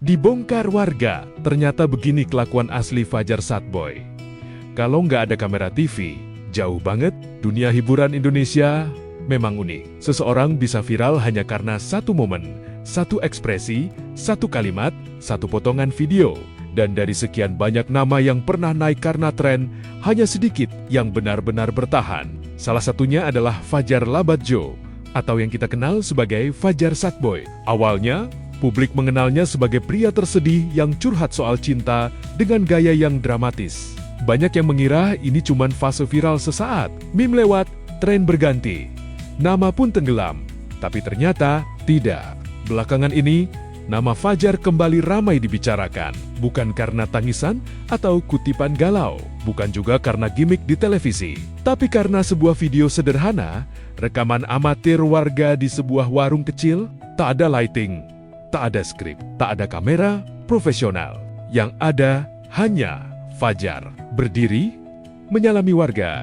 Dibongkar warga, ternyata begini kelakuan asli Fajar Satboy. Kalau nggak ada kamera TV, jauh banget, dunia hiburan Indonesia memang unik. Seseorang bisa viral hanya karena satu momen, satu ekspresi, satu kalimat, satu potongan video. Dan dari sekian banyak nama yang pernah naik karena tren, hanya sedikit yang benar-benar bertahan. Salah satunya adalah Fajar Labadjo, atau yang kita kenal sebagai Fajar Satboy. Awalnya, publik mengenalnya sebagai pria tersedih yang curhat soal cinta dengan gaya yang dramatis. Banyak yang mengira ini cuma fase viral sesaat, meme lewat, tren berganti. Nama pun tenggelam, tapi ternyata tidak. Belakangan ini, nama Fajar kembali ramai dibicarakan, bukan karena tangisan atau kutipan galau, bukan juga karena gimmick di televisi, tapi karena sebuah video sederhana, rekaman amatir warga di sebuah warung kecil, tak ada lighting, tak ada skrip, tak ada kamera profesional. Yang ada hanya Fajar berdiri, menyalami warga,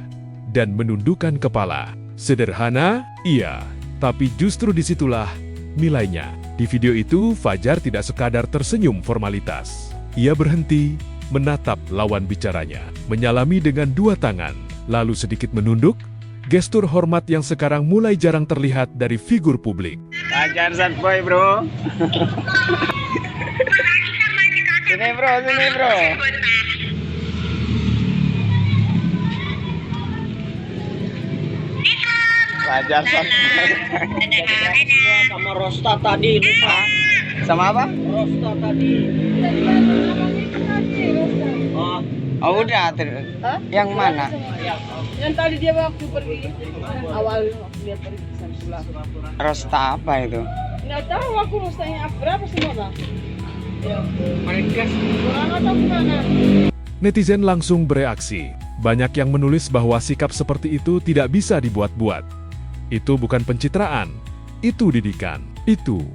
dan menundukkan kepala. Sederhana, iya, tapi justru disitulah nilainya. Di video itu, Fajar tidak sekadar tersenyum formalitas. Ia berhenti, menatap lawan bicaranya, menyalami dengan dua tangan, lalu sedikit menunduk, gestur hormat yang sekarang mulai jarang terlihat dari figur publik. Fajar Satboy, bro. Sini, bro, sini, bro. Fajar Satboy. Sama Rosta tadi lupa. Sama apa? Rosta tadi. Oh, Oh, udah. Yang mana? Yang tadi dia waktu pergi awal waktu dia pergi Samsula. Rosta apa itu? Nggak tahu aku rostanya berapa semua bang? Ya. Main gas. Kurang atau gimana? Netizen langsung bereaksi. Banyak yang menulis bahwa sikap seperti itu tidak bisa dibuat-buat. Itu bukan pencitraan, itu didikan, itu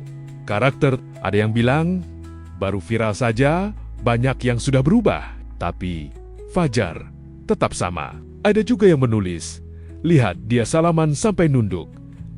karakter. Ada yang bilang, baru viral saja, banyak yang sudah berubah. Tapi Fajar tetap sama. Ada juga yang menulis, lihat dia salaman sampai nunduk.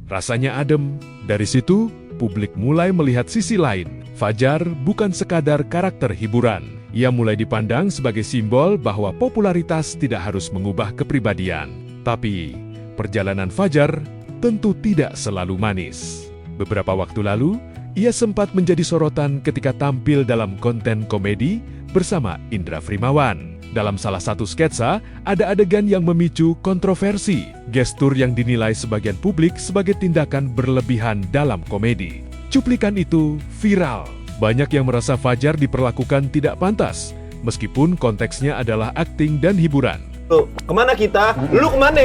Rasanya adem. Dari situ, publik mulai melihat sisi lain. Fajar bukan sekadar karakter hiburan. Ia mulai dipandang sebagai simbol bahwa popularitas tidak harus mengubah kepribadian. Tapi, perjalanan Fajar tentu tidak selalu manis. Beberapa waktu lalu, ia sempat menjadi sorotan ketika tampil dalam konten komedi bersama Indra Frimawan. Dalam salah satu sketsa, ada adegan yang memicu kontroversi, gestur yang dinilai sebagian publik sebagai tindakan berlebihan dalam komedi. Cuplikan itu viral. Banyak yang merasa Fajar diperlakukan tidak pantas, meskipun konteksnya adalah akting dan hiburan. Tuh, kemana kita? Lu kemana?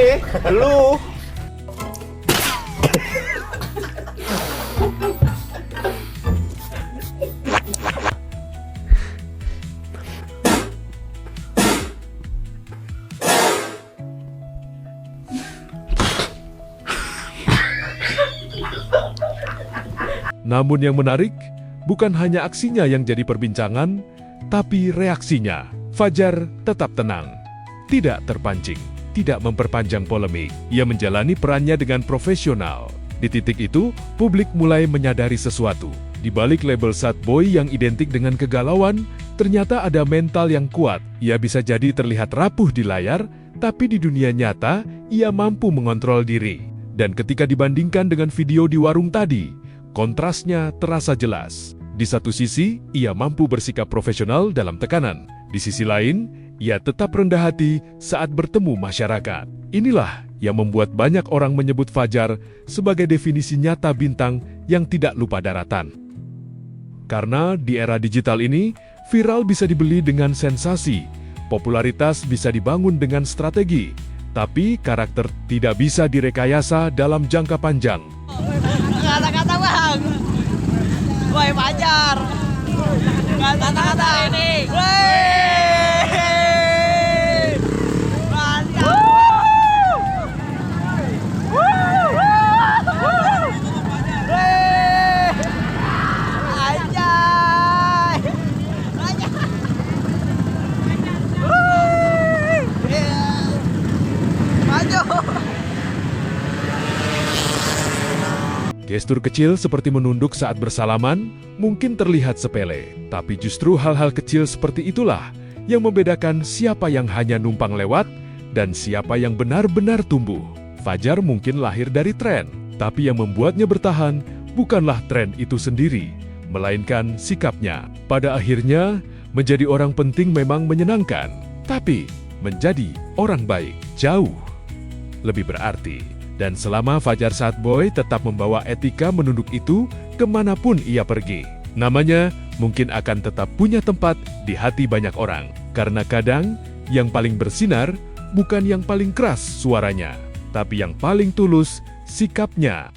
Lu? Namun yang menarik, bukan hanya aksinya yang jadi perbincangan, tapi reaksinya. Fajar tetap tenang, tidak terpancing, tidak memperpanjang polemik. Ia menjalani perannya dengan profesional. Di titik itu, publik mulai menyadari sesuatu. Di balik label Satboy yang identik dengan kegalauan, ternyata ada mental yang kuat. Ia bisa jadi terlihat rapuh di layar, tapi di dunia nyata, ia mampu mengontrol diri. Dan ketika dibandingkan dengan video di warung tadi, kontrasnya terasa jelas. Di satu sisi, ia mampu bersikap profesional dalam tekanan. Di sisi lain, ia tetap rendah hati saat bertemu masyarakat. Inilah yang membuat banyak orang menyebut Fajar sebagai definisi nyata bintang yang tidak lupa daratan. Karena di era digital ini, viral bisa dibeli dengan sensasi, popularitas bisa dibangun dengan strategi, tapi karakter tidak bisa direkayasa dalam jangka panjang. kata-kata bang. Woi Fajar. Kata-kata ini. Woi. Mantap. Gestur kecil seperti menunduk saat bersalaman mungkin terlihat sepele, tapi justru hal-hal kecil seperti itulah yang membedakan siapa yang hanya numpang lewat dan siapa yang benar-benar tumbuh. Fajar mungkin lahir dari tren, tapi yang membuatnya bertahan bukanlah tren itu sendiri, melainkan sikapnya. Pada akhirnya, menjadi orang penting memang menyenangkan, tapi menjadi orang baik jauh lebih berarti. Dan selama Fajar Sadboy tetap membawa etika menunduk itu kemanapun ia pergi, namanya mungkin akan tetap punya tempat di hati banyak orang. Karena kadang yang paling bersinar bukan yang paling keras suaranya, tapi yang paling tulus sikapnya.